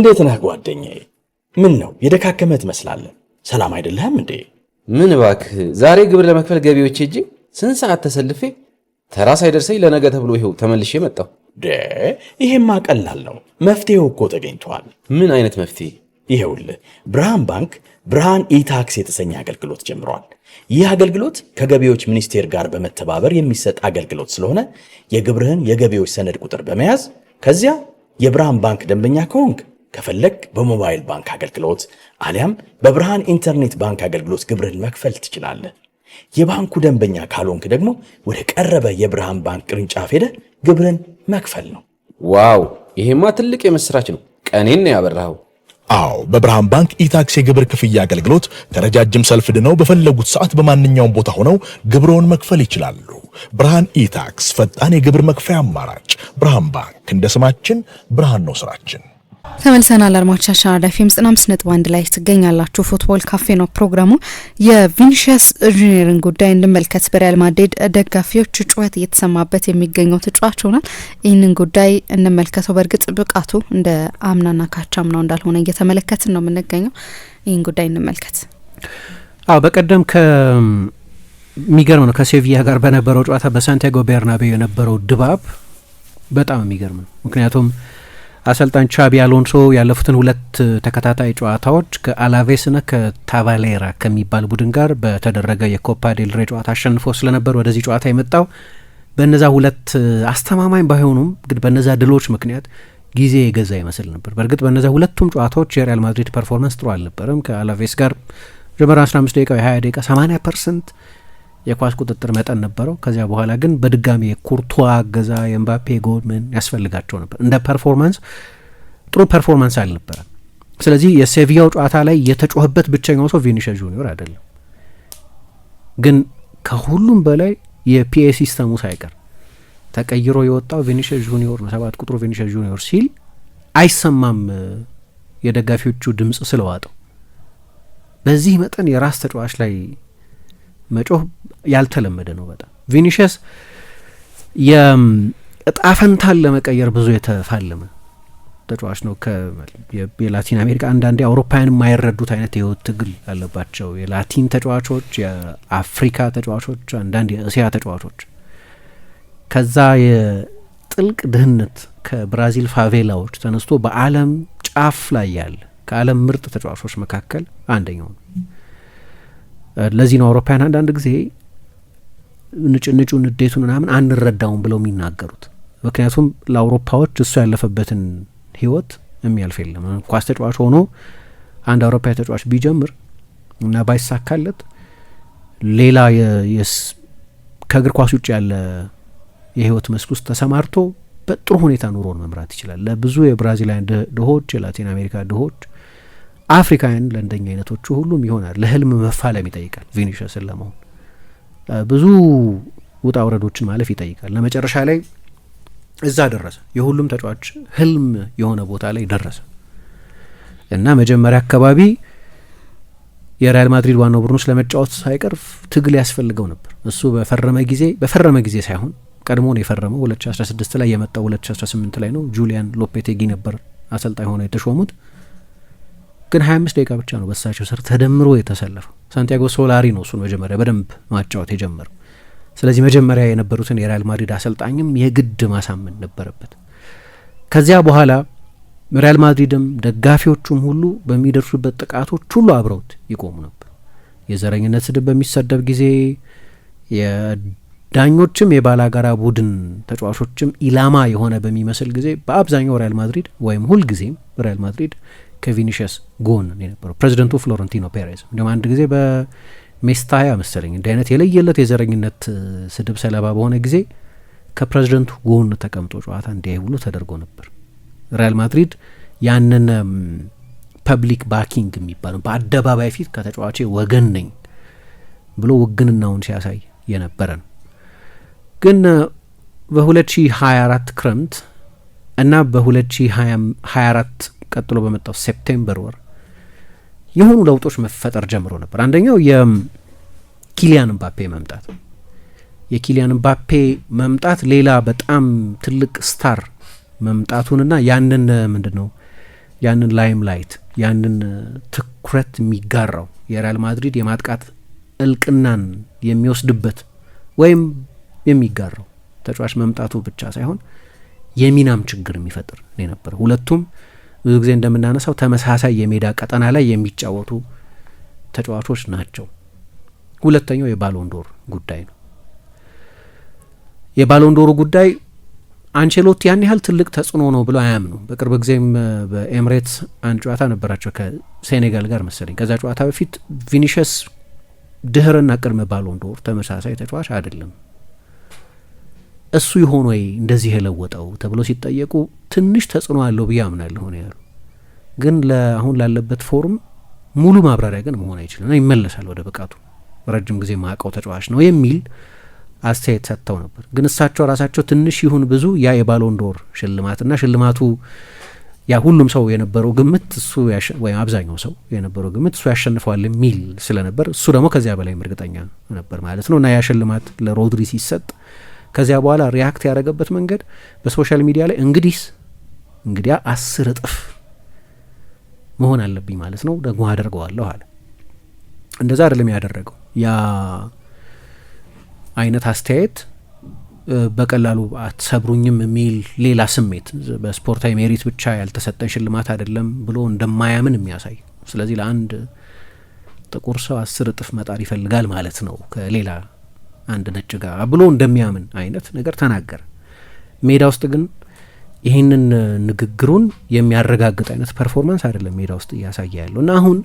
እንዴት ነህ ጓደኛዬ? ምን ነው የደካከመህ ትመስላለህ። ሰላም አይደለህም እንዴ? ምን እባክህ፣ ዛሬ ግብር ለመክፈል ገቢዎች ሄጄ ስንት ሰዓት ተሰልፌ ተራ ሳይደርሰኝ ለነገ ተብሎ ይኸው ተመልሼ መጣሁ። ይሄማ ቀላል ነው። መፍትሄው እኮ ተገኝቷል። ምን አይነት መፍትሄ? ይኸውልህ ብርሃን ባንክ ብርሃን ኢታክስ የተሰኘ አገልግሎት ጀምሯል። ይህ አገልግሎት ከገቢዎች ሚኒስቴር ጋር በመተባበር የሚሰጥ አገልግሎት ስለሆነ የግብርህን የገቢዎች ሰነድ ቁጥር በመያዝ ከዚያ የብርሃን ባንክ ደንበኛ ከሆንክ ከፈለግ በሞባይል ባንክ አገልግሎት አሊያም በብርሃን ኢንተርኔት ባንክ አገልግሎት ግብርህን መክፈል ትችላለህ። የባንኩ ደንበኛ ካልሆንክ ደግሞ ወደ ቀረበ የብርሃን ባንክ ቅርንጫፍ ሄደህ ግብርህን መክፈል ነው። ዋው! ይሄማ ትልቅ የምስራች ነው። ቀኔን ነው ያበራኸው። አዎ፣ በብርሃን ባንክ ኢታክስ የግብር ክፍያ አገልግሎት ከረጃጅም ሰልፍ ድነው በፈለጉት ሰዓት በማንኛውም ቦታ ሆነው ግብርዎን መክፈል ይችላሉ። ብርሃን ኢታክስ ፈጣን የግብር መክፈያ አማራጭ። ብርሃን ባንክ እንደ ስማችን ብርሃን ነው ስራችን። ተመልሰናል። አድማጮቻችን አራዳ ኤፍ ኤም 95.1 ላይ ትገኛላችሁ። ፉትቦል ካፌ ነው ፕሮግራሙ። የቪኒሺየስ ጁኒየርን ጉዳይ እንመልከት። በሪያል ማድሪድ ደጋፊዎች ጩኸት እየተሰማበት የሚገኘው ተጫዋች ሆኗል። ይህንን ጉዳይ እንመልከተው። በእርግጥ ብቃቱ እንደ አምናና ካቻምናው እንዳልሆነ እየተመለከትን ነው የምንገኘው። ይህን ጉዳይ እንመልከት። በቀደም የሚገርም ነው። ከሴቪያ ጋር በነበረው ጨዋታ በሳንቲያጎ ቤርናቤው የነበረው ድባብ በጣም የሚገርም ነው። ምክንያቱም አሰልጣኝ ቻቢ አሎንሶ ያለፉትን ሁለት ተከታታይ ጨዋታዎች ከአላቬስና ከታቫሌራ ከሚባል ቡድን ጋር በተደረገ የኮፓ ዴል ሬ ጨዋታ አሸንፎ ስለነበር ወደዚህ ጨዋታ የመጣው በእነዛ ሁለት አስተማማኝ ባይሆኑም ግን በእነዛ ድሎች ምክንያት ጊዜ የገዛ ይመስል ነበር። በእርግጥ በእነዛ ሁለቱም ጨዋታዎች የሪያል ማድሪድ ፐርፎርማንስ ጥሩ አልነበረም። ከአላቬስ ጋር መጀመሪያ 15 ደቂቃ የ20 ደቂቃ 80% የኳስ ቁጥጥር መጠን ነበረው። ከዚያ በኋላ ግን በድጋሚ የኩርቷ ገዛ የኤምባፔ ጎል ምን ያስፈልጋቸው ነበር። እንደ ፐርፎርማንስ ጥሩ ፐርፎርማንስ አልነበረም። ስለዚህ የሴቪያው ጨዋታ ላይ የተጮህበት ብቸኛው ሰው ቪኒሺየስ ጁኒየር አይደለም። ግን ከሁሉም በላይ የፒኤ ሲስተሙ ሳይቀር ተቀይሮ የወጣው ቪኒሺየስ ጁኒየር ነው። 7 ቁጥሩ ቪኒሺየስ ጁኒየር ሲል አይሰማም፣ የደጋፊዎቹ ድምጽ ስለዋጠው። በዚህ መጠን የራስ ተጫዋች ላይ መጮህ ያልተለመደ ነው በጣም። ቪኒሺየስ የጣፈንታን ለመቀየር ብዙ የተፋለመ ተጫዋች ነው። የላቲን አሜሪካ አንዳንዴ አውሮፓውያን የማይረዱት አይነት የህይወት ትግል አለባቸው የላቲን ተጫዋቾች፣ የአፍሪካ ተጫዋቾች፣ አንዳንድ የእስያ ተጫዋቾች። ከዛ የጥልቅ ድህነት ከብራዚል ፋቬላዎች ተነስቶ በዓለም ጫፍ ላይ ያለ ከዓለም ምርጥ ተጫዋቾች መካከል አንደኛው ነው። ለዚህ ነው አውሮፓውያን አንዳንድ ጊዜ ንጭንጩ ንዴቱን ምናምን አንረዳውም ብለው የሚናገሩት። ምክንያቱም ለአውሮፓዎች እሱ ያለፈበትን ህይወት የሚያልፍ የለም። ኳስ ተጫዋች ሆኖ አንድ አውሮፓዊ ተጫዋች ቢጀምር እና ባይሳካለት ሌላ ከእግር ኳስ ውጭ ያለ የህይወት መስክ ውስጥ ተሰማርቶ በጥሩ ሁኔታ ኑሮን መምራት ይችላል። ለብዙ የብራዚላውያን ድሆች፣ የላቲን አሜሪካ ድሆች፣ አፍሪካውያን ለእንደኛ አይነቶቹ ሁሉም ይሆናል። ለህልም መፋለም ይጠይቃል። ቪኒሺየስን ለመሆን ብዙ ውጣ ውረዶችን ማለፍ ይጠይቃል። ለመጨረሻ ላይ እዛ ደረሰ። የሁሉም ተጫዋች ህልም የሆነ ቦታ ላይ ደረሰ እና መጀመሪያ አካባቢ የሪያል ማድሪድ ዋናው ቡድን ውስጥ ለመጫወት ሳይቀር ትግል ያስፈልገው ነበር። እሱ በፈረመ ጊዜ ሳይሆን ቀድሞ ነው የፈረመው። 2016 ላይ የመጣው 2018 ላይ ነው። ጁሊያን ሎፔቴጊ ነበር አሰልጣኝ ሆነው የተሾሙት። ግን 25 ደቂቃ ብቻ ነው በሳቸው ስር ተደምሮ የተሰለፈው። ሳንቲያጎ ሶላሪ ነው እሱን መጀመሪያ በደንብ ማጫወት የጀመረው። ስለዚህ መጀመሪያ የነበሩትን የሪያል ማድሪድ አሰልጣኝም የግድ ማሳመን ነበረበት። ከዚያ በኋላ ሪያል ማድሪድም ደጋፊዎቹም ሁሉ በሚደርሱበት ጥቃቶች ሁሉ አብረውት ይቆሙ ነበር። የዘረኝነት ስድብ በሚሰደብ ጊዜ የዳኞችም የባላጋራ ቡድን ተጫዋቾችም ኢላማ የሆነ በሚመስል ጊዜ በአብዛኛው ሪያል ማድሪድ ወይም ሁልጊዜም ሪያል ማድሪድ ከቪኒሺየስ ጎን የነበረው ፕሬዚደንቱ ፍሎረንቲኖ ፔሬዝ እንዲሁም አንድ ጊዜ በሜስታያ መሰለኝ እንዲህ አይነት የለየለት የዘረኝነት ስድብ ሰለባ በሆነ ጊዜ ከፕሬዚደንቱ ጎን ተቀምጦ ጨዋታ እንዲያይ ሁሉ ተደርጎ ነበር። ሪያል ማድሪድ ያንን ፐብሊክ ባኪንግ የሚባለው በአደባባይ ፊት ከተጫዋቼ ወገን ነኝ ብሎ ውግንናውን ሲያሳይ የነበረ ነው። ግን በ2024 ክረምት እና በ2024 ቀጥሎ በመጣው ሴፕቴምበር ወር የሆኑ ለውጦች መፈጠር ጀምሮ ነበር። አንደኛው የኪሊያን ምባፔ መምጣት። የኪሊያን ምባፔ መምጣት ሌላ በጣም ትልቅ ስታር መምጣቱንና ያንን ምንድነው ያንን ላይም ላይት ያንን ትኩረት የሚጋራው የሪያል ማድሪድ የማጥቃት እልቅናን የሚወስድበት ወይም የሚጋራው ተጫዋች መምጣቱ ብቻ ሳይሆን የሚናም ችግር የሚፈጥር ነበር። ሁለቱም ብዙ ጊዜ እንደምናነሳው ተመሳሳይ የሜዳ ቀጠና ላይ የሚጫወቱ ተጫዋቾች ናቸው። ሁለተኛው የባሎንዶር ጉዳይ ነው። የባሎንዶሩ ጉዳይ አንቸሎቲ ያን ያህል ትልቅ ተጽዕኖ ነው ብሎ አያምኑ። በቅርብ ጊዜም በኤምሬትስ አንድ ጨዋታ ነበራቸው ከሴኔጋል ጋር መሰለኝ። ከዛ ጨዋታ በፊት ቪኒሽስ ድህርና ቅድመ ባሎንዶር ተመሳሳይ ተጫዋች አይደለም፣ እሱ ይሆን ወይ እንደዚህ የለወጠው ተብሎ ሲጠየቁ ትንሽ ተጽዕኖ አለው ብዬ አምናለሁ ነው ያሉ። ግን አሁን ላለበት ፎርም ሙሉ ማብራሪያ ግን መሆን አይችልም፣ ይመለሳል ወደ ብቃቱ፣ ረጅም ጊዜ ማቀው ተጫዋች ነው የሚል አስተያየት ሰጥተው ነበር። ግን እሳቸው ራሳቸው ትንሽ ይሁን ብዙ ያ የባሎንዶር ሽልማትና ሽልማቱ ያ ሁሉም ሰው የነበረው ግምት እሱ ወይም አብዛኛው ሰው የነበረው ግምት እሱ ያሸንፈዋል የሚል ስለነበር እሱ ደግሞ ከዚያ በላይ እርግጠኛ ነበር ማለት ነው። እና ያ ሽልማት ለሮድሪ ሲሰጥ ከዚያ በኋላ ሪያክት ያደረገበት መንገድ በሶሻል ሚዲያ ላይ እንግዲያ 10 እጥፍ መሆን አለብኝ ማለት ነው፣ ደግሞ አደርገዋለሁ አለ። እንደዛ አይደለም ያደረገው። ያ አይነት አስተያየት በቀላሉ አትሰብሩኝም የሚል ሌላ ስሜት፣ በስፖርታዊ ሜሪት ብቻ ያልተሰጠን ሽልማት አይደለም ብሎ እንደማያምን የሚያሳይ። ስለዚህ ለአንድ ጥቁር ሰው 10 እጥፍ መጣር ይፈልጋል ማለት ነው ከሌላ አንድ ነጭ ጋር ብሎ እንደሚያምን አይነት ነገር ተናገረ። ሜዳ ውስጥ ግን ይህንን ንግግሩን የሚያረጋግጥ አይነት ፐርፎርማንስ አይደለም ሜዳ ውስጥ እያሳየ ያለው እና አሁን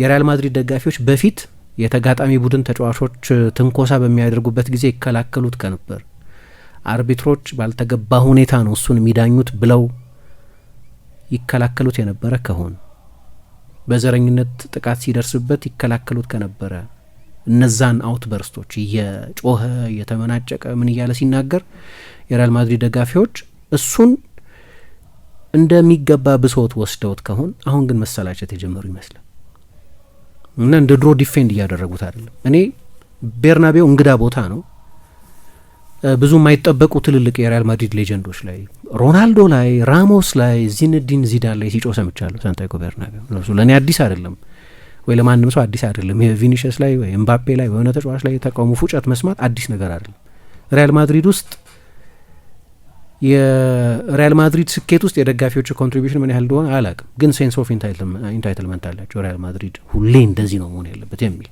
የሪያል ማድሪድ ደጋፊዎች በፊት የተጋጣሚ ቡድን ተጫዋቾች ትንኮሳ በሚያደርጉበት ጊዜ ይከላከሉት ከነበር፣ አርቢትሮች ባልተገባ ሁኔታ ነው እሱን የሚዳኙት ብለው ይከላከሉት የነበረ ከሆነ፣ በዘረኝነት ጥቃት ሲደርስበት ይከላከሉት ከነበረ፣ እነዛን አውትበርስቶች እየጮኸ እየተመናጨቀ ምን እያለ ሲናገር የሪያል ማድሪድ ደጋፊዎች እሱን እንደሚገባ ብሶት ወስደውት ከሆን አሁን ግን መሰላቸት የጀመሩ ይመስላል እና እንደ ድሮ ዲፌንድ እያደረጉት አይደለም። እኔ ቤርናቤው እንግዳ ቦታ ነው። ብዙ የማይጠበቁ ትልልቅ የሪያል ማድሪድ ሌጀንዶች ላይ ሮናልዶ ላይ፣ ራሞስ ላይ፣ ዚነዲን ዚዳን ላይ ሲጮህ ሰምቻለሁ። ሳንቲያጎ ቤርናቤው እሱ ለእኔ አዲስ አይደለም ወይ ለማንም ሰው አዲስ አይደለም። ቪኒሽስ ላይ ወይ ኤምባፔ ላይ በሆነ ተጫዋች ላይ የተቃውሞ ፉጨት መስማት አዲስ ነገር አይደለም። ሪያል ማድሪድ ውስጥ የሪያል ማድሪድ ስኬት ውስጥ የደጋፊዎች ኮንትሪቢሽን ምን ያህል እንደሆነ አላቅም፣ ግን ሴንስ ኦፍ ኢንታይትልመንት አላቸው። ሪያል ማድሪድ ሁሌ እንደዚህ ነው መሆን ያለበት የሚል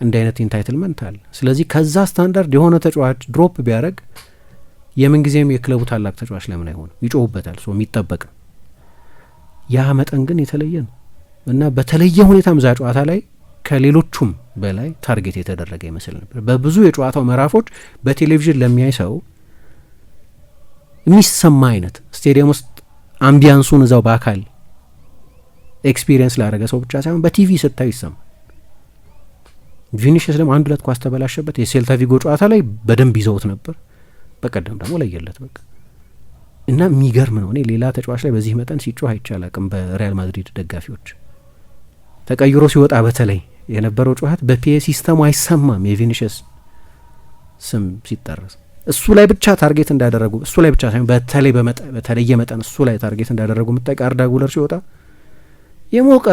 እንዲህ አይነት ኢንታይትልመንት አለ። ስለዚህ ከዛ ስታንዳርድ የሆነ ተጫዋች ድሮፕ ቢያደርግ የምንጊዜም የክለቡ ታላቅ ተጫዋች ለምን አይሆንም? ይጮሁበታል። ሶ የሚጠበቅ ነው። ያ መጠን ግን የተለየ ነው እና በተለየ ሁኔታም ዛ ጨዋታ ላይ ከሌሎቹም በላይ ታርጌት የተደረገ ይመስል ነበር። በብዙ የጨዋታው ምዕራፎች በቴሌቪዥን ለሚያይ ሰው የሚሰማ አይነት ስቴዲየም ውስጥ አምቢያንሱን እዛው በአካል ኤክስፒሪየንስ ላደረገ ሰው ብቻ ሳይሆን በቲቪ ስታዩ ይሰማ። ቪኒሽስ ደግሞ 1-2 ኳስ ተበላሸበት። የሴልታ ቪጎ ጨዋታ ላይ በደንብ ይዘውት ነበር። በቀደም ደግሞ ለየለት በቃ እና የሚገርም ነው። እኔ ሌላ ተጫዋች ላይ በዚህ መጠን ሲጮህ አይቻል አቅም በሪያል ማድሪድ ደጋፊዎች ተቀይሮ ሲወጣ በተለይ የነበረው ጩኸት በፒኤ ሲስተሙ አይሰማም። የቪኒሽስ ስም ሲጠረስ እሱ ላይ ብቻ ታርጌት እንዳደረጉ እሱ ላይ ብቻ ሳይሆን በተለየ መጠን እሱ ላይ ታርጌት እንዳደረጉ ምጣቂ አርዳ ጉለር ሲወጣ የሞቀ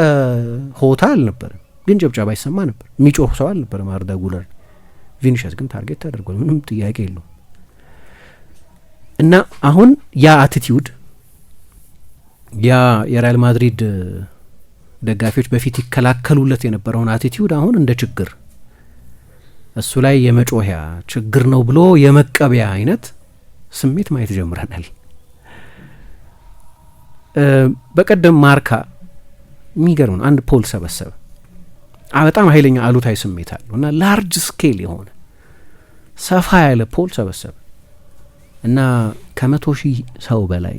ሆታ አልነበረም፣ ግን ጭብጨባ ይሰማ ነበር። የሚጮህ ሰው አልነበረም አርዳ ጉለር። ቪኒሽስ ግን ታርጌት ተደርጓል፣ ምንም ጥያቄ የለውም። እና አሁን ያ አቲቲዩድ ያ የሪያል ማድሪድ ደጋፊዎች በፊት ይከላከሉለት የነበረውን አቲቲዩድ አሁን እንደ ችግር እሱ ላይ የመጮህያ ችግር ነው ብሎ የመቀበያ አይነት ስሜት ማየት ጀምረናል። በቀደም ማርካ የሚገርም ነው አንድ ፖል ሰበሰበ። በጣም ኃይለኛ አሉታዊ ስሜት አለው እና ላርጅ ስኬል የሆነ ሰፋ ያለ ፖል ሰበሰበ እና 100,000 ሰው በላይ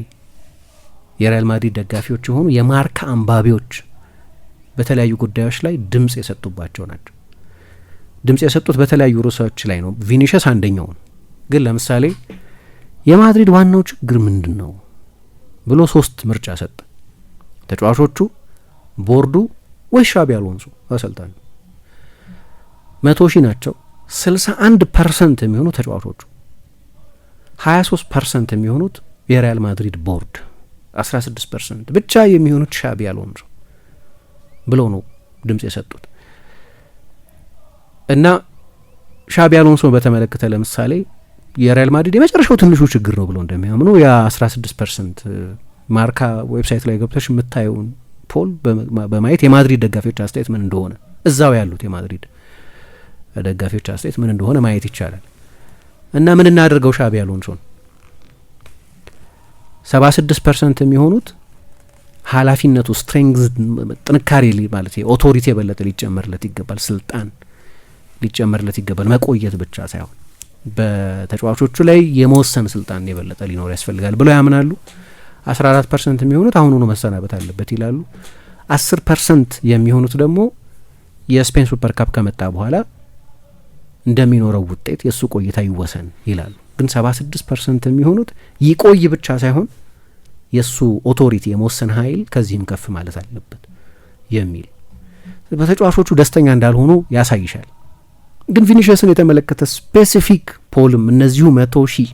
የሪያል ማድሪድ ደጋፊዎች የሆኑ የማርካ አንባቢዎች በተለያዩ ጉዳዮች ላይ ድምጽ የሰጡባቸው ናቸው። ድምጽ የሰጡት በተለያዩ ርዕሶች ላይ ነው። ቪኒሽስ አንደኛው ነው። ግን ለምሳሌ የማድሪድ ዋናው ችግር ምንድን ነው ብሎ 3 ምርጫ ሰጠ። ተጫዋቾቹ፣ ቦርዱ ወይ ሻቢ አሎንሶ አሰልጣኙ። 100,000 ናቸው። 61% የሚሆኑ ተጫዋቾቹ፣ 23% የሚሆኑት የሪያል ማድሪድ ቦርድ 16% ብቻ የሚሆኑት ሻቢ አሎንሶ ብለው ነው ድምጽ የሰጡት። እና ሻቢ አሎንሶ በተመለከተ ለምሳሌ የሪያል ማድሪድ የመጨረሻው ትንሹ ችግር ነው ብለው እንደሚያምኑ ያ 16% ማርካ ዌብሳይት ላይ ገብተሽ የምታየውን ፖል በማየት የማድሪድ ደጋፊዎች አስተያየት ምን እንደሆነ እዛው ያሉት የማድሪድ ደጋፊዎች አስተያየት ምን እንደሆነ ማየት ይቻላል። እና ምን እናደርገው ሻቢ አሎንሶን 76% የሚሆኑት ኃላፊነቱ ስትሬንግዝ ጥንካሬ ማለት ኦቶሪቲ የበለጠ ሊጨመርለት ይገባል፣ ስልጣን ሊጨመርለት ይገባል፣ መቆየት ብቻ ሳይሆን በተጫዋቾቹ ላይ የመወሰን ስልጣን የበለጠ ሊኖር ያስፈልጋል ብለው ያምናሉ። 14% የሚሆኑት አሁኑኑ መሰናበት አለበት ይላሉ። 10% የሚሆኑት ደግሞ የስፔን ሱፐር ካፕ ከመጣ በኋላ እንደሚኖረው ውጤት የእሱ ቆይታ ይወሰን ይላሉ። ግን 76% የሚሆኑት ይቆይ ብቻ ሳይሆን የእሱ ኦቶሪቲ የመወሰን ኃይል ከዚህም ከፍ ማለት አለበት የሚል በተጫዋቾቹ ደስተኛ እንዳልሆኑ ያሳይሻል። ግን ቪኒሽስን የተመለከተ ስፔሲፊክ ፖልም እነዚሁ 100,000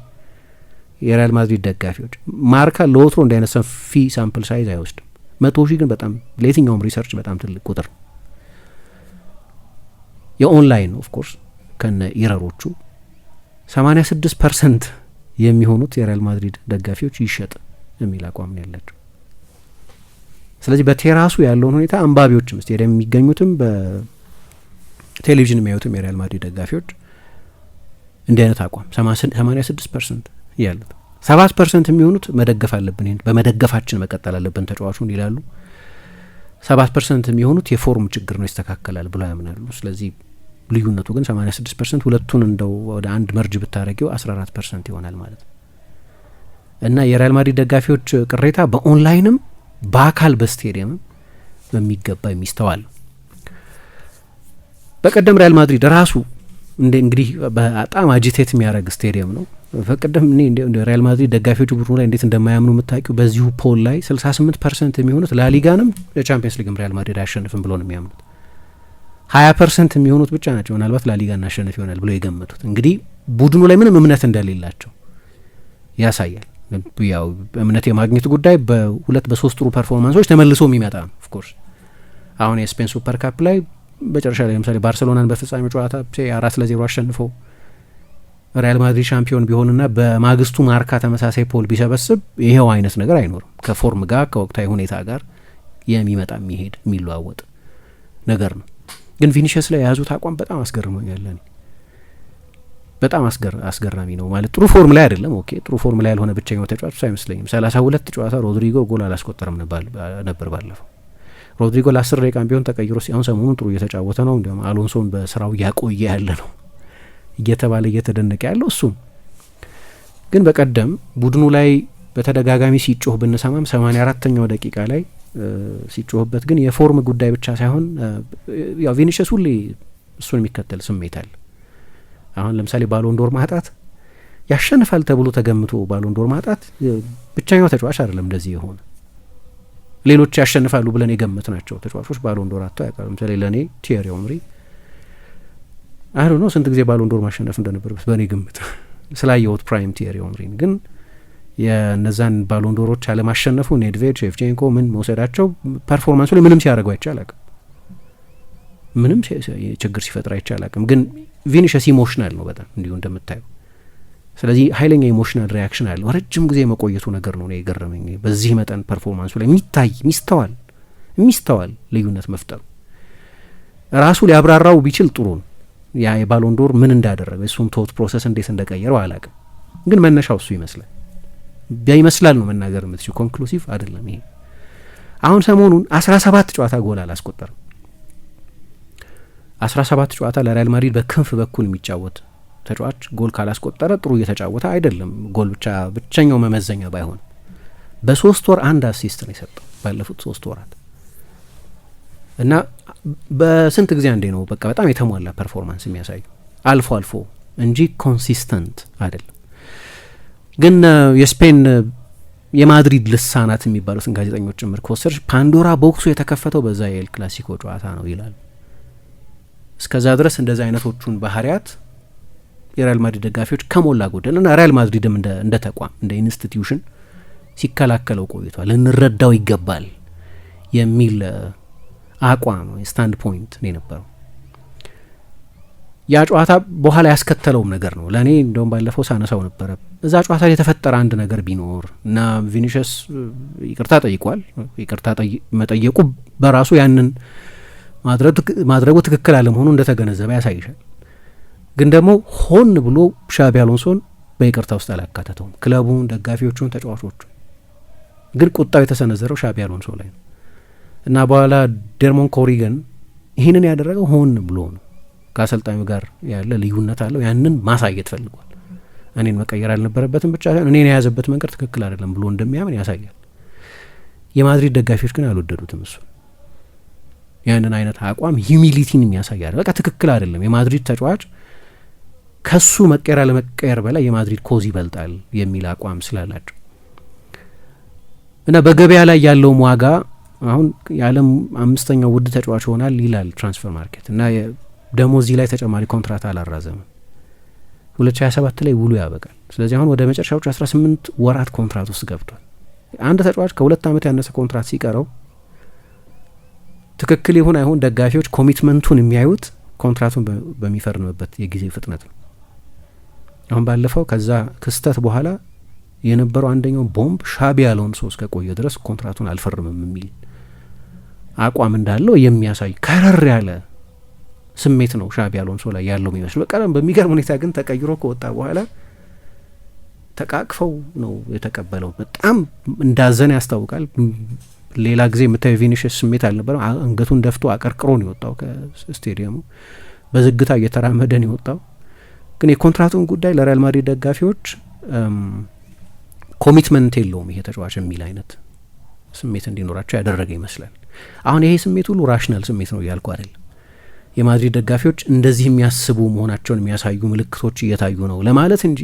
የሪያል ማድሪድ ደጋፊዎች ማርካ ለወትሮ እንደ አይነት ሰፊ ሳምፕል ሳይዝ አይወስድም። 100,000 ግን በጣም ለየትኛውም ሪሰርች በጣም ትልቅ ቁጥር ነው። የኦንላይን ኦፍ ኮርስ ከነ ኢረሮቹ 86% የሚሆኑት የሪያል ማድሪድ ደጋፊዎች ይሸጥ የሚል አቋም ነው ያላቸው። ስለዚህ በቴራሱ ያለውን ሁኔታ አንባቢዎችም ስቴዲየም የሚገኙትም በቴሌቪዥን የሚያዩትም የሪያል ማድሪድ ደጋፊዎች እንዲህ አይነት አቋም 86% ያሉት 7% የሚሆኑት መደገፍ አለብን፣ ይሄን በመደገፋችን መቀጠል አለብን ተጫዋቹን ይላሉ። 7% የሚሆኑት የፎርም ችግር ነው ይስተካከላል ብለው ያምናሉ። ስለዚህ ልዩነቱ ግን 86%፣ ሁለቱን እንደው ወደ አንድ መርጅ ብታረጊው 14% ይሆናል ማለት ነው። እና የሪያል ማድሪድ ደጋፊዎች ቅሬታ በኦንላይንም በአካል በስቴዲየምም በሚገባ የሚስተዋል። በቀደም ሪያል ማድሪድ ራሱ እንግዲህ በጣም አጂቴት የሚያደርግ ስቴዲየም ነው። በቀደም እኔ እንደ ሪያል ማድሪድ ደጋፊዎቹ ቡድኑ ላይ እንዴት እንደማያምኑ የምታውቂው በዚሁ ፖል ላይ 68% የሚሆኑት ላሊጋንም የቻምፒየንስ ሊግም ሪያል ማድሪድ አያሸንፍም ብሎ ነው የሚያምኑት። 20% የሚሆኑት ብቻ ናቸው ምናልባት ላሊጋ እናሸንፍ ይሆናል ብሎ የገመቱት። እንግዲህ ቡድኑ ላይ ምንም እምነት እንደሌላቸው ያሳያል። ያው እምነት የማግኘት ጉዳይ በሁለት በሶስት ጥሩ ፐርፎርማንሶች ተመልሶ የሚመጣ ነው። ኦፍኮርስ አሁን የስፔን ሱፐር ካፕ ላይ በመጨረሻ ላይ ለምሳሌ ባርሴሎናን በፍጻሜው ጨዋታ 4-0 አሸንፈው ሪያል ማድሪድ ሻምፒዮን ቢሆንና በማግስቱ ማርካ ተመሳሳይ ፖል ቢሰበስብ ይሄው አይነት ነገር አይኖርም። ከፎርም ጋር ከወቅታዊ ሁኔታ ጋር የሚመጣ የሚሄድ የሚለዋወጥ ነገር ነው። ግን ቪኒሽስ ላይ የያዙት አቋም በጣም አስገርሞኛል። በጣም አስገራሚ ነው። ማለት ጥሩ ፎርም ላይ አይደለም። ኦኬ ጥሩ ፎርም ላይ ያልሆነ ብቸኛው ተጫዋች አይመስለኝም። 32 ጨዋታ ሮድሪጎ ጎል አላስቆጠረም ነበር ባለፈው። ሮድሪጎ ለ10 ደቂቃ ቢሆን ተቀይሮ አሁን ሰሞኑን ጥሩ እየተጫወተ ነው። እንዲያውም አሎንሶን በስራው እያቆየ ያለ ነው እየተባለ እየተደነቀ ያለው እሱም። ግን በቀደም ቡድኑ ላይ በተደጋጋሚ ሲጮህ ብንሰማም 84ኛው ደቂቃ ላይ ሲጮህበት ግን የፎርም ጉዳይ ብቻ ሳይሆን ያው ቪኒሽስ ሁሌ እሱን የሚከተል ስሜት አለ። አሁን ለምሳሌ ባሎንዶር ማጣት ያሸንፋል ተብሎ ተገምቶ ባሎንዶር ማጣት ብቻኛው ተጫዋች አይደለም እንደዚህ የሆነ ሌሎች ያሸንፋሉ ብለን የገመት ናቸው ተጫዋቾች ባሎንዶር አጥተው ያውቃሉ። ለምሳሌ ለእኔ ቲየሪ ኦንሪ ነው ስንት ጊዜ ባሎንዶር ማሸነፍ እንደነበረበት በእኔ ግምት ስላየሁት ፕራይም ቲየሪ ኦንሪን። ግን የነዛን ባሎንዶሮች አለማሸነፉ ኔድቬድ ሼቭቼንኮ ምን መውሰዳቸው ፐርፎርማንሱ ላይ ምንም ሲያደርጉ አይቻላቅም፣ ምንም ችግር ሲፈጥር አይቻላቅም። ግን ቪኒሽስ ኢሞሽናል ነው በጣም እንዲሁ እንደምታየው። ስለዚህ ኃይለኛ ኢሞሽናል ሪያክሽን አለው። ረጅም ጊዜ የመቆየቱ ነገር ነው የገረመኝ። በዚህ መጠን ፐርፎርማንሱ ላይ የሚታይ የሚስተዋል ልዩነት መፍጠሩ ራሱ ሊያብራራው ቢችል ጥሩ ነው። ያ የባሎንዶር ምን እንዳደረገ እሱን ቶት ፕሮሰስ እንዴት እንደቀየረው አላቅም። ግን መነሻው እሱ ይመስላል ነው መናገር የምትችው። ኮንክሉሲቭ አይደለም ይሄ። አሁን ሰሞኑን 17 ጨዋታ ጎል አላስቆጠርም። 17 ጨዋታ ለሪያል ማድሪድ በክንፍ በኩል የሚጫወት ተጫዋች ጎል ካላስቆጠረ ጥሩ እየተጫወተ አይደለም። ጎል ብቸኛው መመዘኛ ባይሆን በ3 ወር 1 አሲስት ነው የሰጠው ባለፉት 3 ወራት እና በስንት ጊዜ አንዴ ነው በቃ በጣም የተሟላ ፐርፎርማንስ የሚያሳዩ አልፎ አልፎ እንጂ ኮንሲስተንት አይደለም። ግን የስፔን የማድሪድ ልሳናት የሚባሉትን ጋዜጠኞች ጭምር ከወሰድሽ ፓንዶራ ቦክሱ የተከፈተው በዛ የኤል ክላሲኮ ጨዋታ ነው ይላል። እስከዛ ድረስ እንደዚ አይነቶቹን ባህሪያት የሪያል ማድሪድ ደጋፊዎች ከሞላ ጎደል እና ሪያል ማድሪድም እንደ ተቋም እንደ ኢንስቲትዩሽን ሲከላከለው ቆይቷል። ልንረዳው ይገባል የሚል አቋም ስታንድ ፖይንት ነው የነበረው። ያ ጨዋታ በኋላ ያስከተለውም ነገር ነው። ለእኔ እንደውም ባለፈው ሳነሳው ነበረ። እዛ ጨዋታ ላይ የተፈጠረ አንድ ነገር ቢኖር እና ቪኒሽስ ይቅርታ ጠይቋል። ይቅርታ መጠየቁ በራሱ ያንን ማድረጉ ትክክል አለመሆኑ እንደተገነዘበ ያሳይሻል። ግን ደግሞ ሆን ብሎ ሻቢ አሎንሶን በይቅርታ ውስጥ አላካተተውም። ክለቡን፣ ደጋፊዎቹን፣ ተጫዋቾቹ ግን ቁጣው የተሰነዘረው ሻቢ አሎንሶ ላይ ነው እና በኋላ ዴርሞን ኮሪገን ይህንን ያደረገው ሆን ብሎ ነው። ከአሰልጣኙ ጋር ያለ ልዩነት አለው። ያንን ማሳየት ፈልጓል። እኔን መቀየር አልነበረበትም ብቻ ሳይሆን እኔን የያዘበት መንገድ ትክክል አይደለም ብሎ እንደሚያምን ያሳያል። የማድሪድ ደጋፊዎች ግን አልወደዱትም። እሱ ያንን አይነት አቋም ሂዩሚሊቲን የሚያሳያል። በቃ ትክክል አይደለም። የማድሪድ ተጫዋች ከሱ መቀየር አለመቀየር በላይ የማድሪድ ኮዝ ይበልጣል የሚል አቋም ስላላቸው እና በገበያ ላይ ያለውም ዋጋ አሁን የዓለም 5ኛው ውድ ተጫዋች ይሆናል ይላል ትራንስፈር ማርኬት እና ደግሞ እዚህ ላይ ተጨማሪ ኮንትራት አላራዘምም። 2027 ላይ ውሉ ያበቃል። ስለዚህ አሁን ወደ መጨረሻዎቹ 18 ወራት ኮንትራት ውስጥ ገብቷል። አንድ ተጫዋች ከ2 ዓመት ያነሰ ኮንትራት ሲቀረው ትክክል ይሁን አይሁን ደጋፊዎች ኮሚትመንቱን የሚያዩት ኮንትራቱን በሚፈርምበት የጊዜ ፍጥነት ነው። አሁን ባለፈው ከዛ ክስተት በኋላ የነበረው አንደኛው ቦምብ ሻቢ አሎንሶ እስከቆየ ድረስ ኮንትራቱን አልፈርምም የሚል አቋም እንዳለው የሚያሳይ ከረር ያለ ስሜት ነው ሻቢ አሎንሶ ላይ ያለው የሚመስል። በቀለም በሚገርም ሁኔታ ግን ተቀይሮ ከወጣ በኋላ ተቃቅፈው ነው የተቀበለው። በጣም እንዳዘነ ያስታውቃል። ሌላ ጊዜ የምታየው ቪኒሽስ ስሜት አልነበረም። አንገቱን ደፍቶ አቀርቅሮ ነው የወጣው ከስቴዲየሙ። በዝግታ እየተራመደ ነው የወጣው። ግን የኮንትራቱን ጉዳይ ለሪያል ማድሪድ ደጋፊዎች ኮሚትመንት የለውም ይሄ ተጫዋች የሚል አይነት ስሜት እንዲኖራቸው ያደረገ ይመስላል። አሁን ይሄ ስሜት ሁሉ ራሽናል ስሜት ነው እያልኩ አይደለም። የማድሪድ ደጋፊዎች እንደዚህ የሚያስቡ መሆናቸውን የሚያሳዩ ምልክቶች እየታዩ ነው ለማለት እንጂ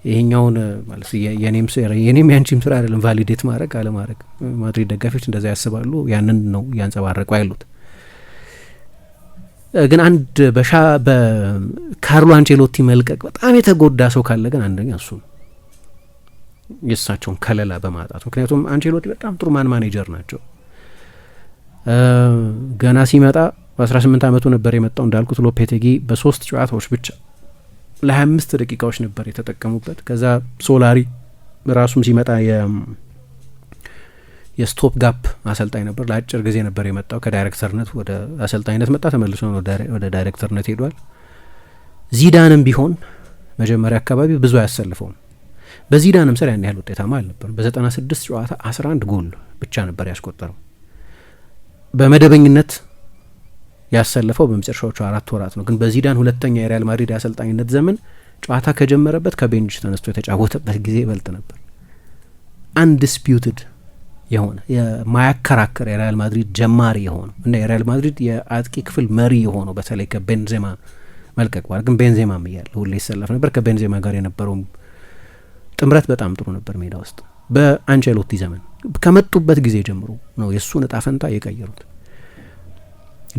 ይሄኛውን ማለት የኔም ያንቺም ስራ አይደለም ቫሊዴት ማድረግ አለማድረግ። ማድሪድ ደጋፊዎች እንደዛ ያስባሉ፣ ያንን ነው እያንጸባረቁ ያሉት። ግን አንድ በካርሎ አንቼሎቲ መልቀቅ በጣም የተጎዳ ሰው ካለ ግን አንደኛ እሱ ነው፣ የእሳቸውን ከለላ በማጣት። ምክንያቱም አንቼሎቲ በጣም ጥሩ ማኔጀር ናቸው። ገና ሲመጣ በ18 ዓመቱ ነበር የመጣው። እንዳልኩት ሎፔቴጊ በ3 ጨዋታዎች ብቻ ለ25 ደቂቃዎች ነበር የተጠቀሙበት። ከዛ ሶላሪ ራሱም ሲመጣ የስቶፕ ጋፕ አሰልጣኝ ነበር። ለአጭር ጊዜ ነበር የመጣው። ከዳይሬክተርነት ወደ አሰልጣኝነት መጣ፣ ተመልሶ ወደ ዳይሬክተርነት ሄዷል። ዚዳንም ቢሆን መጀመሪያ አካባቢ ብዙ አያሰልፈውም። በዚዳንም ስር ያን ያህል ውጤታማ አልነበርም። በ96 ጨዋታ 11 ጎል ብቻ ነበር ያስቆጠረው። በመደበኝነት ያሰለፈው በመጨረሻዎቹ 4 ወራት ነው። ግን በዚዳን ሁለተኛ የሪያል ማድሪድ የአሰልጣኝነት ዘመን ጨዋታ ከጀመረበት ከቤንች ተነስቶ የተጫወተበት ጊዜ ይበልጥ ነበር። አንዲስፒዩትድ የሆነ የማያከራከር የሪያል ማድሪድ ጀማሪ የሆነው እና የሪያል ማድሪድ የአጥቂ ክፍል መሪ የሆነው በተለይ ከቤንዜማ መልቀቅ በኋላ ግን ቤንዜማም እያለ ሁሌ ይሰለፍ ነበር። ከቤንዜማ ጋር የነበረው ጥምረት በጣም ጥሩ ነበር ሜዳ ውስጥ። በአንቸሎቲ ዘመን ከመጡበት ጊዜ ጀምሮ ነው የእሱን እጣ ፈንታ የቀየሩት።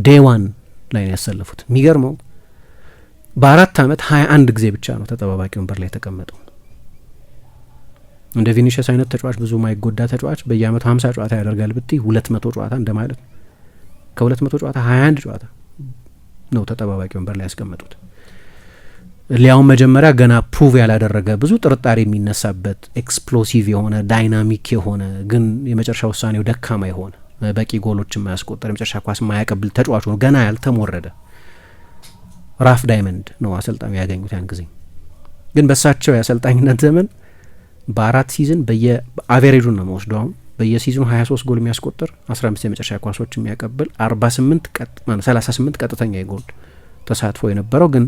ዴዋን ላይ ነው ያሰለፉት። የሚገርመው በ4 ዓመት 21 ጊዜ ብቻ ነው ተጠባባቂ ወንበር ላይ የተቀመጠው። እንደ ቪኒሽስ አይነት ተጫዋች ብዙ ማይጎዳ ተጫዋች በየአመቱ 50 ጨዋታ ያደርጋል ብትይ 200 ጨዋታ እንደማለት ነው። ከ200 ጨዋታ 21 ጨዋታ ነው ተጠባባቂ ወንበር ላይ ያስቀመጡት። ሊያውም መጀመሪያ ገና ፕሩቭ ያላደረገ ብዙ ጥርጣሬ የሚነሳበት ኤክስፕሎሲቭ የሆነ ዳይናሚክ የሆነ ግን የመጨረሻ ውሳኔው ደካማ የሆነ በቂ ጎሎችን ማያስቆጠር የመጨረሻ ኳስ ማያቀብል ተጫዋች ነው። ገና ያልተሞረደ ራፍ ዳይመንድ ነው አሰልጣኙ ያገኙት ያን ጊዜ። ግን በሳቸው የአሰልጣኝነት ዘመን በ4 ሲዝን በየአቬሬጁን ነው መወስደው። አሁን በየሲዝኑ 23 ጎል የሚያስቆጥር 15 የመጨረሻ ኳሶች የሚያቀብል 38 ቀጥተኛ የጎል ተሳትፎ የነበረው ግን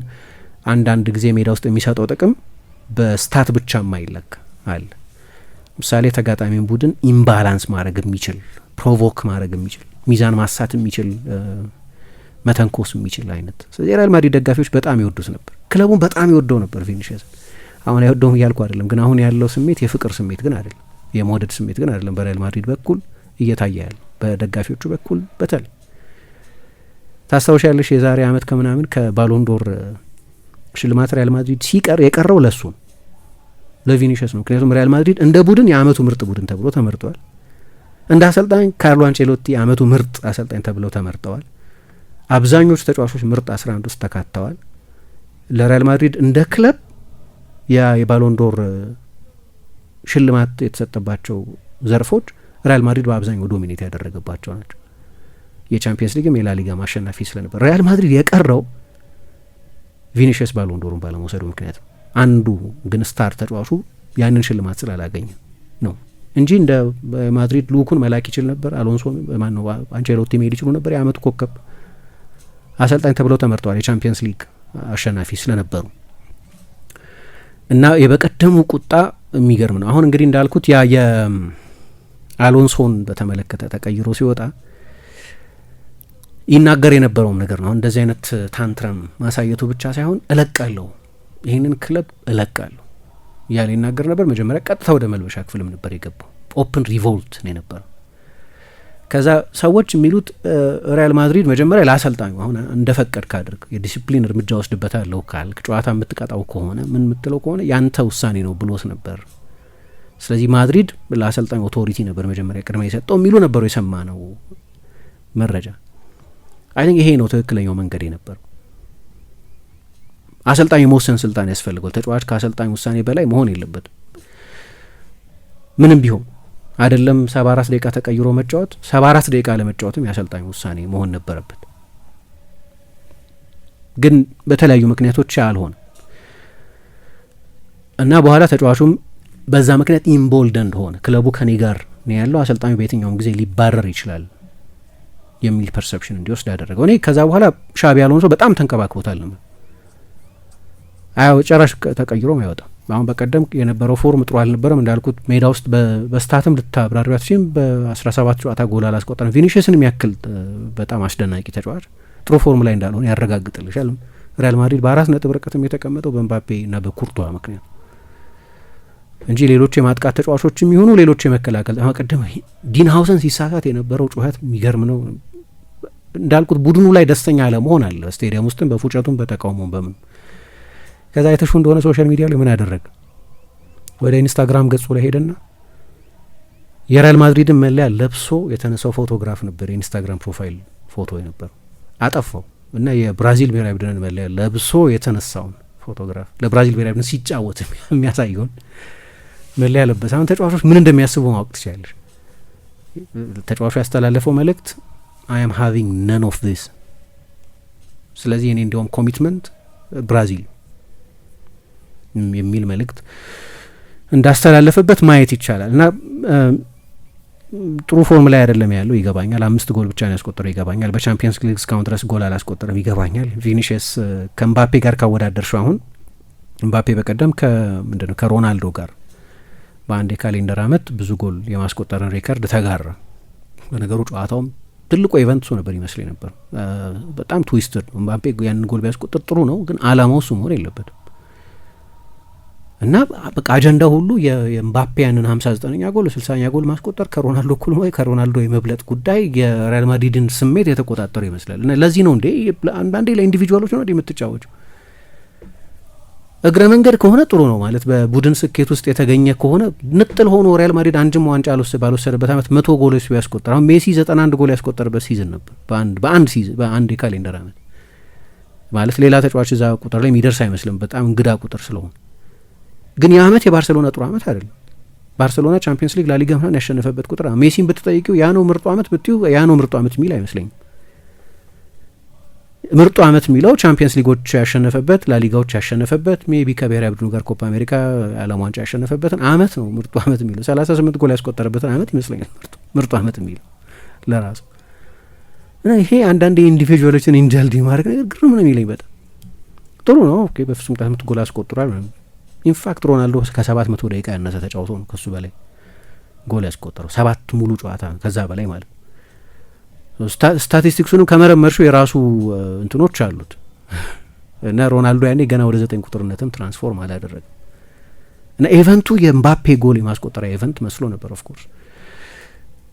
አንዳንድ ጊዜ ሜዳ ውስጥ የሚሰጠው ጥቅም በስታት ብቻ ማይለክ አለ። ምሳሌ ተጋጣሚን ቡድን ኢምባላንስ ማድረግ የሚችል ፕሮቮክ ማድረግ የሚችል ሚዛን ማሳት የሚችል መተንኮስ የሚችል አይነት። ስለዚህ የሪያል ማድሪድ ደጋፊዎች በጣም ይወዱት ነበር። ክለቡን በጣም ይወደው ነበር ቪኒሽስ። አሁን አይወደውም እያልኩ አይደለም፣ ግን አሁን ያለው ስሜት የፍቅር ስሜት ግን አይደለም፣ የመውደድ ስሜት ግን አይደለም። በሪያል ማድሪድ በኩል እየታየ ያለው በደጋፊዎቹ በኩል በተለይ ታስታውሻለሽ የዛሬ አመት ከምናምን ከባሎንዶር ሽልማት ሪያል ማድሪድ ሲቀር የቀረው ለሱ ለቪኒሽስ ነው። ምክንያቱም ሪያል ማድሪድ እንደ ቡድን የአመቱ ምርጥ ቡድን ተብሎ ተመርጧል። እንደ አሰልጣኝ ካርሎ አንቼሎቲ የአመቱ ምርጥ አሰልጣኝ ተብለው ተመርጠዋል። አብዛኞቹ ተጫዋቾች ምርጥ 11 ውስጥ ተካተዋል። ለሪያል ማድሪድ እንደ ክለብ የባሎንዶር ሽልማት የተሰጠባቸው ዘርፎች ሪያል ማድሪድ በአብዛኛው ዶሚኔት ያደረገባቸው ናቸው። የቻምፒየንስ ሊግም የላሊጋ ማሸናፊ ስለነበር ሪያል ማድሪድ የቀረው ቪኒሽስ ባሎንዶሩን ባለመውሰዱ ምክንያት አንዱ ግን ስታር ተጫዋቹ ያንን ሽልማት ስላላገኘ ነው እንጂ እንደ ማድሪድ ልኡኩን መላክ ይችል ነበር። አሎንሶ ማነው አንቼሎቲ መሄድ ይችሉ ነበር። የአመቱ ኮከብ አሰልጣኝ ተብለው ተመርጠዋል የቻምፒየንስ ሊግ አሸናፊ ስለነበሩ እና የበቀደሙ ቁጣ የሚገርም ነው። አሁን እንግዲህ እንዳልኩት ያ የአሎንሶን በተመለከተ ተቀይሮ ሲወጣ ይናገር የነበረውም ነገር ነው። እንደዚህ አይነት ታንትረም ማሳየቱ ብቻ ሳይሆን እለቃለሁ፣ ይህንን ክለብ እለቃለሁ እያለ ይናገር ነበር። መጀመሪያ ቀጥታ ወደ መልበሻ ክፍልም ነበር የገባው። ኦፕን ሪቮልት ነው የነበረው። ከዛ ሰዎች የሚሉት ሪያል ማድሪድ መጀመሪያ ለአሰልጣኙ አሁን እንደፈቀድክ አድርግ፣ የዲሲፕሊን እርምጃ ወስድበታለሁ ካልክ፣ ጨዋታ የምትቀጣው ከሆነ ምን የምትለው ከሆነ ያንተ ውሳኔ ነው ብሎት ነበር። ስለዚህ ማድሪድ ለአሰልጣኙ ኦቶሪቲ ነበር መጀመሪያ ቅድሚያ የሰጠው የሚሉ ነበሩ የሰማ ነው መረጃ። አይ ቲንክ ይሄ ነው ትክክለኛው መንገድ የነበረው። አሰልጣኝ የመወሰን ስልጣን ያስፈልገዋል። ተጫዋች ከአሰልጣኝ ውሳኔ በላይ መሆን የለበትም። ምንም ቢሆን አይደለም 74 ደቂቃ ተቀይሮ መጫወት 74 ደቂቃ ለመጫወትም የአሰልጣኝ ውሳኔ መሆን ነበረበት። ግን በተለያዩ ምክንያቶች አልሆነም እና በኋላ ተጫዋቹም በዛ ምክንያት ኢምቦልደንድ ሆነ። ክለቡ ከኔ ጋር ነው ያለው፣ አሰልጣኙ በየትኛውም ጊዜ ሊባረር ይችላል የሚል ፐርሰፕሽን እንዲወስድ ያደረገው። እኔ ከዛ በኋላ ሻቢ አሎንሶ በጣም ተንከባክቦታል ነው ጨራሽ ተቀይሮም አይወጣም። አሁን በቀደም የነበረው ፎርም ጥሩ አልነበረም እንዳልኩት። ሜዳ ውስጥ በስታትም ልታብራሪያት ሲም በ17 ጨዋታ ጎል አላስቆጠረም። ቪኒሽስን የሚያክል በጣም አስደናቂ ተጫዋች ጥሩ ፎርም ላይ እንዳልሆነ ያረጋግጥልሻል። ሪያል ማድሪድ በ4 ነጥብ ርቀትም የተቀመጠው በምባፔ እና በኩርቷ ምክንያት እንጂ ሌሎች የማጥቃት ተጫዋቾች የሚሆኑ ሌሎች የመከላከል አሁን ቀደም ዲን ሀውሰን ሲሳሳት የነበረው ጩኸት የሚገርም ነው። እንዳልኩት ቡድኑ ላይ ደስተኛ አለመሆን አለ ስቴዲየም ውስጥም በፉጨቱም በተቃውሞም በምን። ከዛ የተሹ እንደሆነ ሶሻል ሚዲያ ላይ ምን አደረገ? ወደ ኢንስታግራም ገጹ ላይ ሄደና የሪያል ማድሪድን መለያ ለብሶ የተነሳው ፎቶግራፍ ነበር የኢንስታግራም ፕሮፋይል ፎቶ የነበረው። አጠፋው እና የብራዚል ብሔራዊ ቡድንን መለያ ለብሶ የተነሳውን ፎቶግራፍ ለብራዚል ብሔራዊ ቡድን ሲጫወት የሚያሳየውን መለያ ለበሰ። አሁን ተጫዋቾች ምን እንደሚያስቡ ማወቅ ትችላለች። ተጫዋቹ ያስተላለፈው መልእክት አይ አም ሃቪንግ ነን ኦፍ ዚስ፣ ስለዚህ እኔ እንዲያውም ኮሚትመንት ብራዚል የሚል መልእክት እንዳስተላለፈበት ማየት ይቻላል። እና ጥሩ ፎርም ላይ አይደለም ያለው ይገባኛል። 5 ጎል ብቻ ነው ያስቆጠረው ይገባኛል። በቻምፒየንስ ሊግ እስካሁን ድረስ ጎል አላስቆጠረም ይገባኛል። ቪኒሽስ ከኤምባፔ ጋር ካወዳደርሽው አሁን ኤምባፔ በቀደም ከምንድነው ከሮናልዶ ጋር በአንድ የካሌንደር አመት ብዙ ጎል የማስቆጠርን ሬከርድ ተጋራ። በነገሩ ጨዋታውም ትልቁ ኢቨንት እሱ ነበር ይመስለኝ ነበር። በጣም ትዊስትድ ነው። ኤምባፔ ያንን ጎል ቢያስቆጥር ጥሩ ነው፣ ግን አላማው እሱ መሆን የለበትም እና በቃ አጀንዳ ሁሉ የኤምባፔ ያንን 59ኛ ጎል 60ኛ ጎል ማስቆጠር ከሮናልዶ እኩል ወይ ከሮናልዶ የመብለጥ ጉዳይ የሪያል ማድሪድን ስሜት የተቆጣጠረ ይመስላል። እና ለዚህ ነው እንዴ አንዳንዴ ለኢንዲቪጁዋሎች ነው የምትጫወቸው። እግረ መንገድ ከሆነ ጥሩ ነው ማለት በቡድን ስኬት ውስጥ የተገኘ ከሆነ ንጥል ሆኖ ሪያል ማድሪድ አንድም ዋንጫ ባልወሰደበት አመት 100 ጎሎች ቢያስቆጠር አሁን ሜሲ 91 ጎል ያስቆጠረበት ሲዝን ነበር በአንድ ሲዝን በአንድ የካሌንደር አመት ማለት ሌላ ተጫዋች እዛ ቁጥር ላይ የሚደርስ አይመስልም በጣም እንግዳ ቁጥር ስለሆነ። ግን የአመት የባርሴሎና ጥሩ አመት አይደለም። ባርሴሎና ቻምፒየንስ ሊግ ላሊጋ ምናምን ያሸነፈበት ቁጥር ሜሲን ብትጠይቂው ያ ነው ምርጡ አመት ብትዩ ያ ነው ምርጡ አመት የሚል አይመስለኝም። ምርጡ አመት የሚለው ቻምፒየንስ ሊጎች ያሸነፈበት ላሊጋዎች ያሸነፈበት ሜቢ ከብሔራዊ ቡድኑ ጋር ኮፓ አሜሪካ የዓለም ዋንጫ ያሸነፈበትን አመት ነው ምርጡ አመት የሚለው። 38 ጎል ያስቆጠረበትን አመት ይመስለኛል ምርጡ አመት የሚለው ለራሱ። እና ይሄ አንዳንድ ኢንዲቪጁዋሎችን ኢንጃልዲ ማድረግ ነገር ግርም ነው የሚለኝ። በጣም ጥሩ ነው ኦኬ በፍጹም ቅጣት ምት ጎል አስቆጥሯል። ኢንፋክት ሮናልዶ ከ700 ደቂቃ ያነሰ ተጫውቶ ነው ከሱ በላይ ጎል ያስቆጠረው 7 ሙሉ ጨዋታ ከዛ በላይ ማለት። ስታቲስቲክሱንም ከመረመርሽው የራሱ እንትኖች አሉት እና ሮናልዶ ያኔ ገና ወደ 9 ቁጥርነትም ትራንስፎርም አላደረገም እና ኢቨንቱ የኤምባፔ ጎል የማስቆጠሪያ ኢቨንት መስሎ ነበር። ኦፍ ኮርስ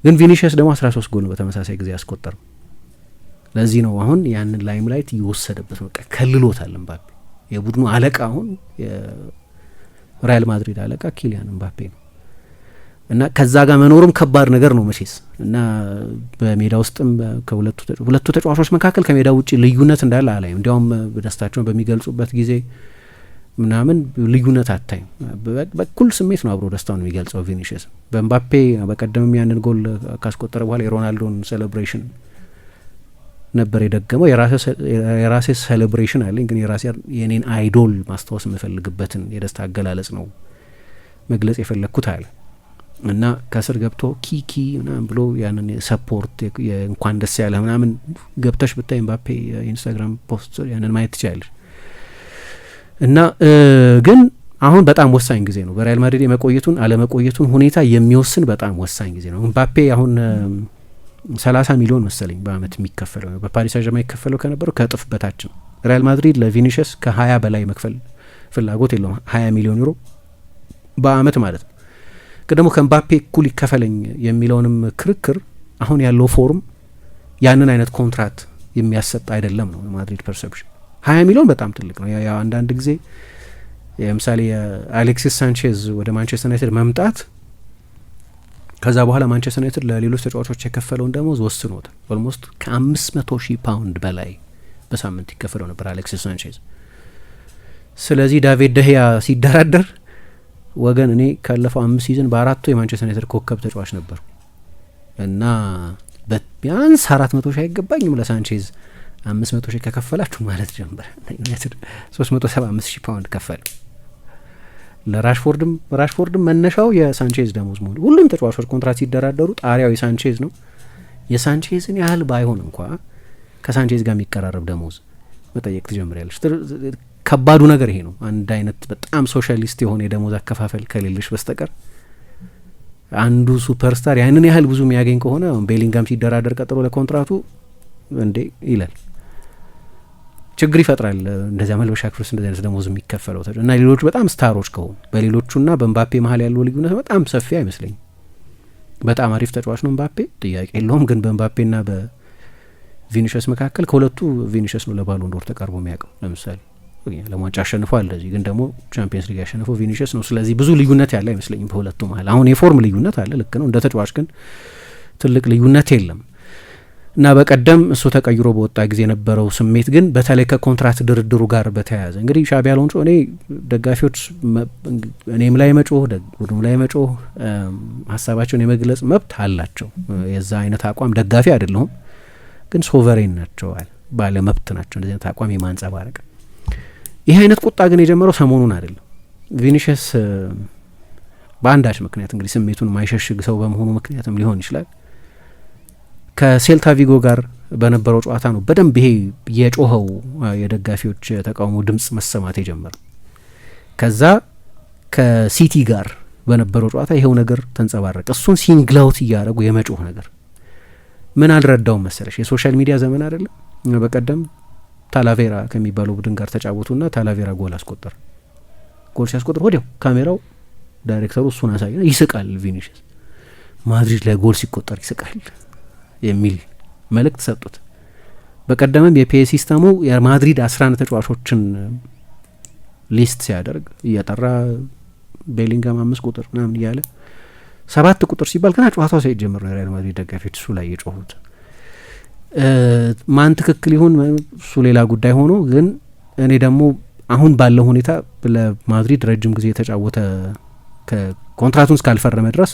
ግን ቪኒሽስ ደግሞ 13 ጎል በተመሳሳይ ጊዜ ያስቆጠረ። ለዚህ ነው አሁን ያንን ላይም ላይት ይወሰደበት በቃ ከልሎታል ኤምባፔ የቡድኑ አለቃ አሁን ሪያል ማድሪድ አለቃ ኪሊያን ምባፔ ነው እና ከዛ ጋር መኖሩም ከባድ ነገር ነው መቼስ። እና በሜዳ ውስጥም ከሁለቱ ተጫዋቾች መካከል ከሜዳ ውጭ ልዩነት እንዳለ አላይም። እንዲያውም ደስታቸውን በሚገልጹበት ጊዜ ምናምን ልዩነት አታይም። በኩል ስሜት ነው አብሮ ደስታውን የሚገልጸው ቪኒሽስ። በምባፔ በቀደምም ያንን ጎል ካስቆጠረ በኋላ የሮናልዶን ሴሌብሬሽን ነበር የደገመው። የራሴ ሴሌብሬሽን አለኝ ግን የኔን አይዶል ማስታወስ የምፈልግበትን የደስታ አገላለጽ ነው መግለጽ የፈለግኩት አለ እና ከስር ገብቶ ኪኪ ምናምን ብሎ ያንን ሰፖርት እንኳን ደስ ያለ ምናምን ገብተሽ ብታይ ምባፔ የኢንስታግራም ፖስት ያንን ማየት ትችላለች። እና ግን አሁን በጣም ወሳኝ ጊዜ ነው። በሪያል ማድሪድ የመቆየቱን አለመቆየቱን ሁኔታ የሚወስን በጣም ወሳኝ ጊዜ ነው። ምባፔ አሁን 30 ሚሊዮን መሰለኝ በአመት የሚከፈለው ነው። በፓሪስ ሳንጀርማን የሚከፈለው ከነበረው ከእጥፍ በታች ነው። ሪያል ማድሪድ ለቪኒሽስ ከ20 በላይ መክፈል ፍላጎት የለውም። 20 ሚሊዮን ዩሮ በአመት ማለት ነው። ግን ደግሞ ከምባፔ እኩል ይከፈለኝ የሚለውንም ክርክር አሁን ያለው ፎርም ያንን አይነት ኮንትራት የሚያሰጥ አይደለም ነው የማድሪድ ፐርሰፕሽን። 20 ሚሊዮን በጣም ትልቅ ነው። ያው አንዳንድ ጊዜ ለምሳሌ አሌክሲስ ሳንቼዝ ወደ ማንቸስተር ዩናይትድ መምጣት ከዛ በኋላ ማንቸስተር ዩናይትድ ለሌሎች ተጫዋቾች የከፈለውን ደሞዝ ወስኖታል። ኦልሞስት ከ500,000 ፓውንድ በላይ በሳምንት ይከፈለው ነበር አሌክሲስ ሳንቼዝ። ስለዚህ ዳቪድ ደህያ ሲደራደር ወገን እኔ ካለፈው 5 ሲዝን በ4 የማንቸስተር ዩናይትድ ኮከብ ተጫዋች ነበር እና ቢያንስ 400,000 አይገባኝም ለሳንቼዝ 500,000 ከከፈላችሁ ማለት ጀመረ። ዩናይትድ 375,000 ፓውንድ ከፈለ። ለራሽፎርድም መነሻው የሳንቼዝ ደሞዝ መሆኑ። ሁሉም ተጫዋቾች ኮንትራት ሲደራደሩ ጣሪያው የሳንቼዝ ነው። የሳንቼዝን ያህል ባይሆን እንኳ ከሳንቼዝ ጋር የሚቀራረብ ደሞዝ መጠየቅ ትጀምሪያለሽ። ከባዱ ነገር ይሄ ነው። አንድ አይነት በጣም ሶሻሊስት የሆነ የደሞዝ አከፋፈል ከሌለሽ በስተቀር አንዱ ሱፐርስታር ያንን ያህል ብዙ የሚያገኝ ከሆነ ቤሊንጋም ሲደራደር ቀጥሎ ለኮንትራቱ እንዴ ይላል፣ ችግር ይፈጥራል። እንደዚያ መልበሻ ክፍል ውስጥ እንደዚህ አይነት ደሞዝ የሚከፈለው እና ሌሎቹ በጣም ስታሮች ከሆኑ በሌሎቹና በምባፔ መሀል ያለው ልዩነት በጣም ሰፊ አይመስለኝም። በጣም አሪፍ ተጫዋች ነው ምባፔ፣ ጥያቄ የለውም። ግን በምባፔና በቪኒሽስ መካከል ከሁለቱ ቪኒሽስ ነው ለባሎን ዶር ተቃርቦ የሚያውቀው። ለምሳሌ ለዋንጫ አሸንፏል፣ እንደዚህ ግን ደግሞ ቻምፒየንስ ሊግ ያሸንፈው ቪኒሽስ ነው። ስለዚህ ብዙ ልዩነት ያለ አይመስለኝም በሁለቱ መሀል። አሁን የፎርም ልዩነት አለ፣ ልክ ነው። እንደ ተጫዋች ግን ትልቅ ልዩነት የለም። እና በቀደም እሱ ተቀይሮ በወጣ ጊዜ የነበረው ስሜት ግን በተለይ ከኮንትራት ድርድሩ ጋር በተያያዘ እንግዲህ ሻቢ አሎንሶ እኔ ደጋፊዎች እኔም ላይ መጮህ ቡድኑ ላይ መጮህ ሀሳባቸውን የመግለጽ መብት አላቸው። የዛ አይነት አቋም ደጋፊ አይደለሁም፣ ግን ሶቨሬን ናቸው፣ ባለ መብት ናቸው እንደዚህ አይነት አቋም የማንጸባረቅ። ይህ አይነት ቁጣ ግን የጀመረው ሰሞኑን አይደለም። ቪኒሽስ በአንዳች ምክንያት እንግዲህ ስሜቱን ማይሸሽግ ሰው በመሆኑ ምክንያትም ሊሆን ይችላል ከሴልታ ቪጎ ጋር በነበረው ጨዋታ ነው በደንብ ይሄ የጮኸው የደጋፊዎች ተቃውሞ ድምጽ መሰማት የጀመረው። ከዛ ከሲቲ ጋር በነበረው ጨዋታ ይሄው ነገር ተንጸባረቀ። እሱን ሲንግላውት እያደረጉ የመጮህ ነገር ምን አልረዳውም መሰለሽ፣ የሶሻል ሚዲያ ዘመን አይደለም። በቀደም ታላቬራ ከሚባለው ቡድን ጋር ተጫወቱና ታላቬራ ጎል አስቆጠረ። ጎል ሲያስቆጥር ወዲያው ካሜራው ዳይሬክተሩ እሱን አሳየና ይስቃል። ቪኒሽስ ማድሪድ ላይ ጎል ሲቆጠር ይስቃል የሚል መልእክት ሰጡት። በቀደምም የፒኤስ ሲስተሙ የማድሪድ 11 ተጫዋቾችን ሊስት ሲያደርግ እያጠራ ቤሊንጋም 5 ቁጥር ምናምን እያለ 7 ቁጥር ሲባል ገና ጨዋታው ሳይጀምር ነው የሪያል ማድሪድ ደጋፊዎች እሱ ላይ የጮሁት። ማን ትክክል ይሁን እሱ ሌላ ጉዳይ ሆኖ፣ ግን እኔ ደግሞ አሁን ባለው ሁኔታ ለማድሪድ ረጅም ጊዜ የተጫወተ ከኮንትራቱን እስካልፈረመ ድረስ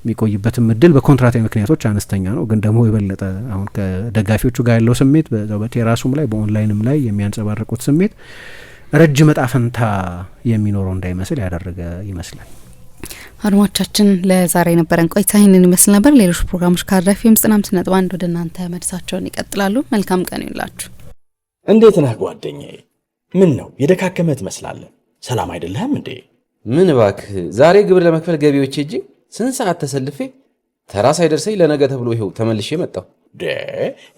የሚቆይበትም እድል በኮንትራታዊ ምክንያቶች አነስተኛ ነው። ግን ደግሞ የበለጠ አሁን ከደጋፊዎቹ ጋር ያለው ስሜት በቴራሱም ላይ በኦንላይንም ላይ የሚያንጸባርቁት ስሜት ረጅም እጣ ፈንታ የሚኖረው እንዳይመስል ያደረገ ይመስላል። አድማጮቻችን ለዛሬ የነበረን ቆይታ ይህንን ይመስል ነበር። ሌሎች ፕሮግራሞች ከአራፊም 95.1 ወደ እናንተ መድረሳቸውን ይቀጥላሉ። መልካም ቀን ይሁንላችሁ። እንዴት ነህ ጓደኛዬ? ምን ነው የደካከመ ትመስላለህ። ሰላም አይደለህም እንዴ? ምን እባክህ፣ ዛሬ ግብር ለመክፈል ገቢዎች ሄጄ ስንት ሰዓት ተሰልፌ ተራ ሳይደርሰኝ ለነገ ተብሎ ይኸው ተመልሼ መጣሁ።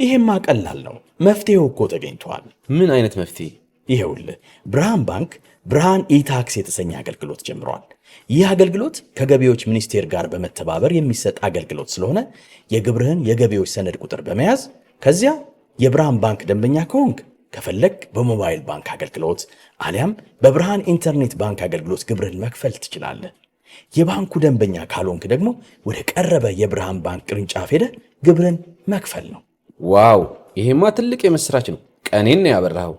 ይሄማ ቀላል ነው። መፍትሄው እኮ ተገኝቷል። ምን አይነት መፍትሄ? ይኸውልህ ብርሃን ባንክ ብርሃን ኢታክስ የተሰኘ አገልግሎት ጀምሯል። ይህ አገልግሎት ከገቢዎች ሚኒስቴር ጋር በመተባበር የሚሰጥ አገልግሎት ስለሆነ የግብርህን የገቢዎች ሰነድ ቁጥር በመያዝ ከዚያ የብርሃን ባንክ ደንበኛ ከሆንክ ከፈለግ በሞባይል ባንክ አገልግሎት አሊያም በብርሃን ኢንተርኔት ባንክ አገልግሎት ግብርን መክፈል ትችላለህ። የባንኩ ደንበኛ ካልሆንክ ደግሞ ወደ ቀረበ የብርሃን ባንክ ቅርንጫፍ ሄደህ ግብርን መክፈል ነው። ዋው! ይሄማ ትልቅ የምስራች ነው። ቀኔን ነው ያበራኸው።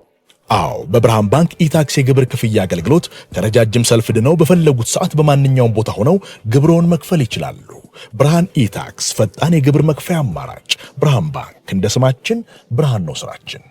አዎ፣ በብርሃን ባንክ ኢታክስ የግብር ክፍያ አገልግሎት ከረጃጅም ሰልፍ ድነው በፈለጉት ሰዓት በማንኛውም ቦታ ሆነው ግብሮን መክፈል ይችላሉ። ብርሃን ኢታክስ ፈጣን የግብር መክፈያ አማራጭ። ብርሃን ባንክ እንደ ስማችን ብርሃን ነው ስራችን።